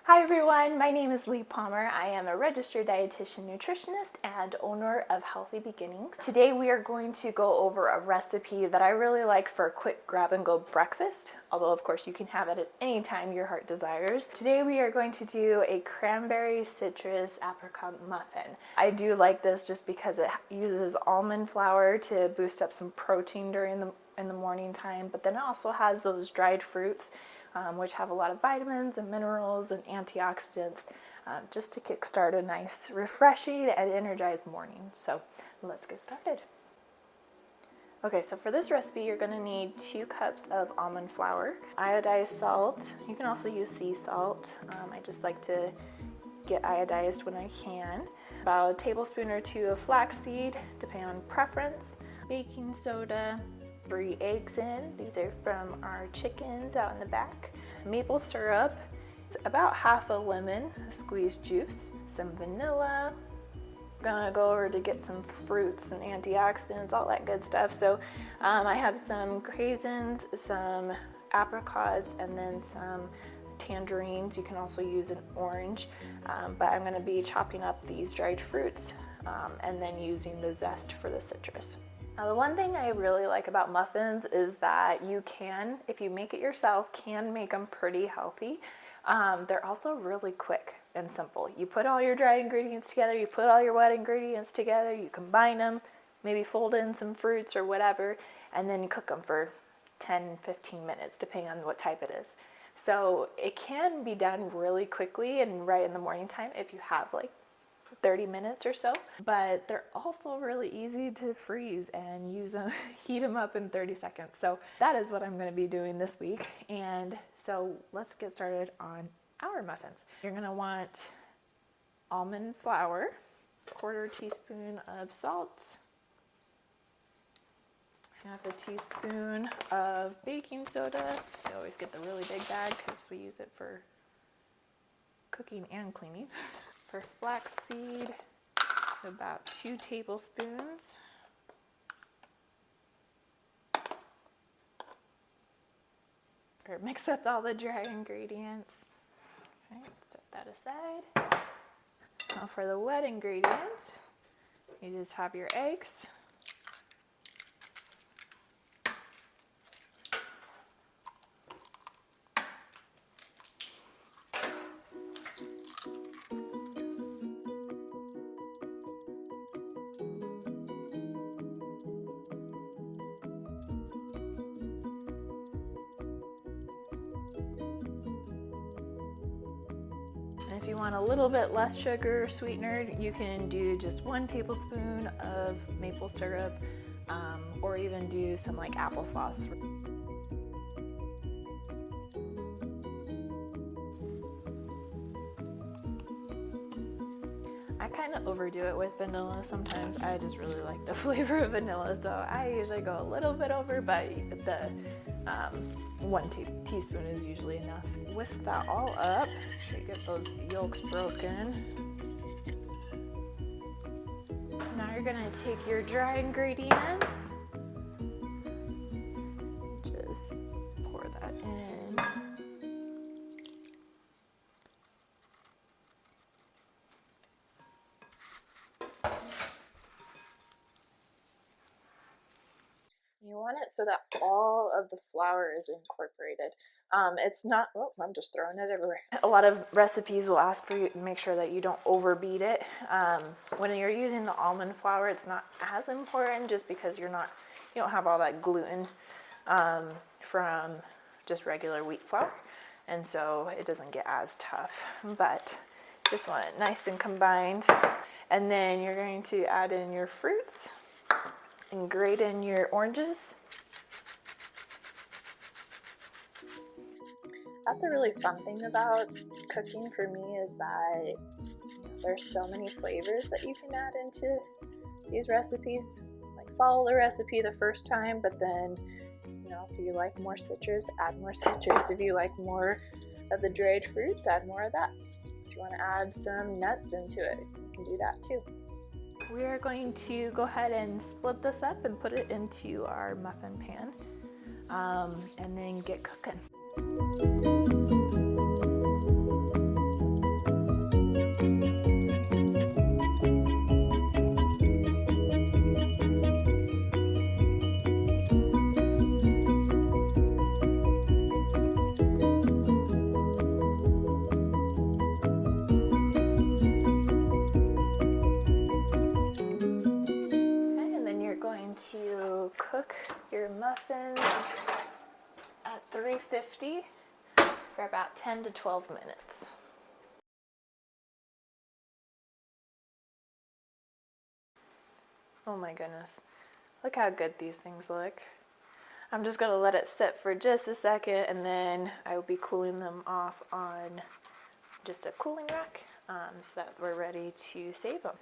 Hi everyone, my name is Lee Palmer. I am a registered dietitian nutritionist and owner of Healthy Beginnings. Today we are going to go over a recipe that I really like for a quick grab and go breakfast, although of course you can have it at any time your heart desires. Today we are going to do a cranberry citrus apricot muffin. I do like this just because it uses almond flour to boost up some protein in the morning time, but then it also has those dried fruits which have a lot of vitamins and minerals and antioxidants just to kickstart a nice, refreshing and energized morning. So let's get started. Okay, so for this recipe, you're going to need 2 cups of almond flour, iodized salt. You can also use sea salt. I just like to get iodized when I can. About a tablespoon or 2 of flaxseed, depending on preference. Baking soda. 3 eggs in. These are from our chickens out in the back. Maple syrup, about half a lemon, squeezed juice, some vanilla. I'm gonna go over to get some fruits and antioxidants, all that good stuff. So I have some raisins, some apricots, and then some tangerines. You can also use an orange, but I'm gonna be chopping up these dried fruits and then using the zest for the citrus. Now the one thing I really like about muffins is that you can, if you make it yourself, can make them pretty healthy. They're also really quick and simple. You put all your dry ingredients together, you put all your wet ingredients together, you combine them, maybe fold in some fruits or whatever, and then you cook them for 10-15 minutes, depending on what type it is. So it can be done really quickly and right in the morning time if you have like 30 minutes or so, but they're also really easy to freeze and use them, heat them up in 30 seconds. So that is what I'm going to be doing this week. And so let's get started on our muffins. You're going to want almond flour, 1/4 teaspoon of salt, 1/2 teaspoon of baking soda. I always get the really big bag because we use it for cooking and cleaning. For flax seed, about 2 tablespoons. Or mix up all the dry ingredients. Okay, set that aside. Now for the wet ingredients, you just have your eggs. If you want a little bit less sugar or sweetener, you can do just 1 tablespoon of maple syrup, or even do some like applesauce. I kind of overdo it with vanilla sometimes. I just really like the flavor of vanilla, so I usually go a little bit over, but the 1 teaspoon is usually enough. Whisk that all up. Make sure you get those yolks broken. Now you're gonna take your dry ingredients. Just pour that in. You want it so that all of the flour is incorporated. It's not, oh, I'm just throwing it everywhere. A lot of recipes will ask for you to make sure that you don't overbeat it. When you're using the almond flour, it's not as important just because you don't have all that gluten from just regular wheat flour. And so it doesn't get as tough, but just want it nice and combined. And then you're going to add in your fruits and grate in your oranges. That's a really fun thing about cooking for me, is that there's so many flavors that you can add into these recipes. Like, follow the recipe the first time, but then, if you like more citrus, add more citrus. If you like more of the dried fruits, add more of that. If you want to add some nuts into it, you can do that too. We are going to go ahead and split this up and put it into our muffin pan, and then get cooking. cook your muffins at 350 for about 10 to 12 minutes. Oh my goodness, look how good these things look. I'm just gonna let it sit for just a second, and then I will be cooling them off on just a cooling rack so that we're ready to save them.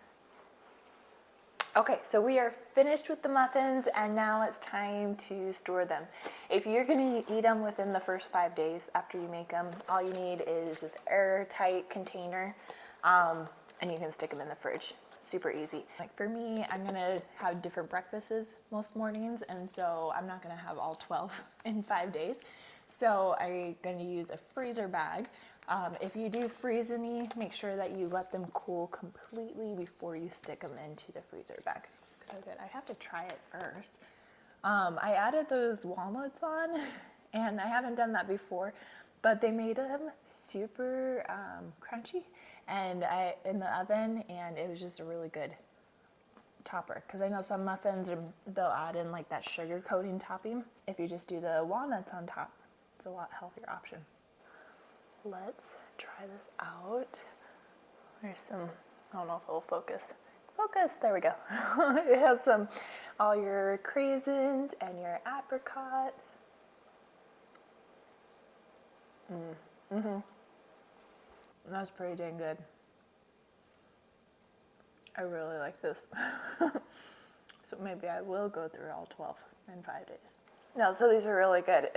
Okay, so we are finished with the muffins, and now it's time to store them. If you're gonna eat them within the first 5 days after you make them, all you need is this airtight container, and you can stick them in the fridge. Super easy. Like for me, I'm gonna have different breakfasts most mornings, and so I'm not gonna have all 12 in 5 days. So I'm gonna use a freezer bag. If you do freeze any, make sure that you let them cool completely before you stick them into the freezer bag. So good. I have to try it first. I added those walnuts on, and I haven't done that before, but they made them super crunchy and in the oven, and it was just a really good topper. Because I know some muffins, they'll add in like that sugar coating topping. If you just do the walnuts on top, it's a lot healthier option. Let's try this out. There's some, I don't know if it'll focus. Focus, there we go. It has all your craisins and your apricots. That's pretty dang good. I really like this. So maybe I will go through all 12 in 5 days. No, so these are really good.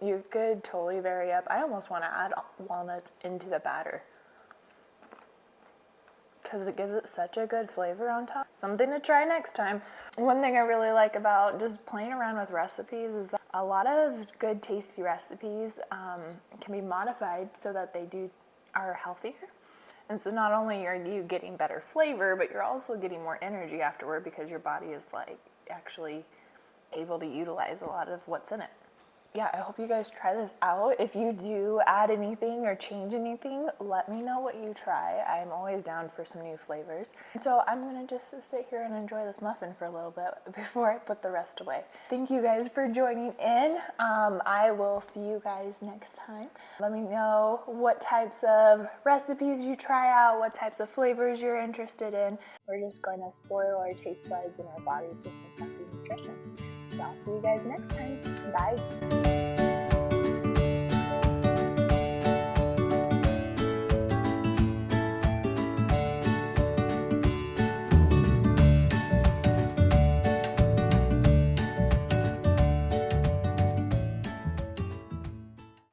You could totally vary up. I almost want to add walnuts into the batter because it gives it such a good flavor on top. Something to try next time. One thing I really like about just playing around with recipes is that a lot of good tasty recipes can be modified so that they are healthier. And so not only are you getting better flavor, but you're also getting more energy afterward because your body is like actually able to utilize a lot of what's in it. Yeah, I hope you guys try this out. If you do add anything or change anything, let me know what you try. I'm always down for some new flavors. So I'm gonna just sit here and enjoy this muffin for a little bit before I put the rest away. Thank you guys for joining in. I will see you guys next time. Let me know what types of recipes you try out, what types of flavors you're interested in. We're just going to spoil our taste buds and our bodies with some healthy nutrition. So I'll see you guys next time. Bye.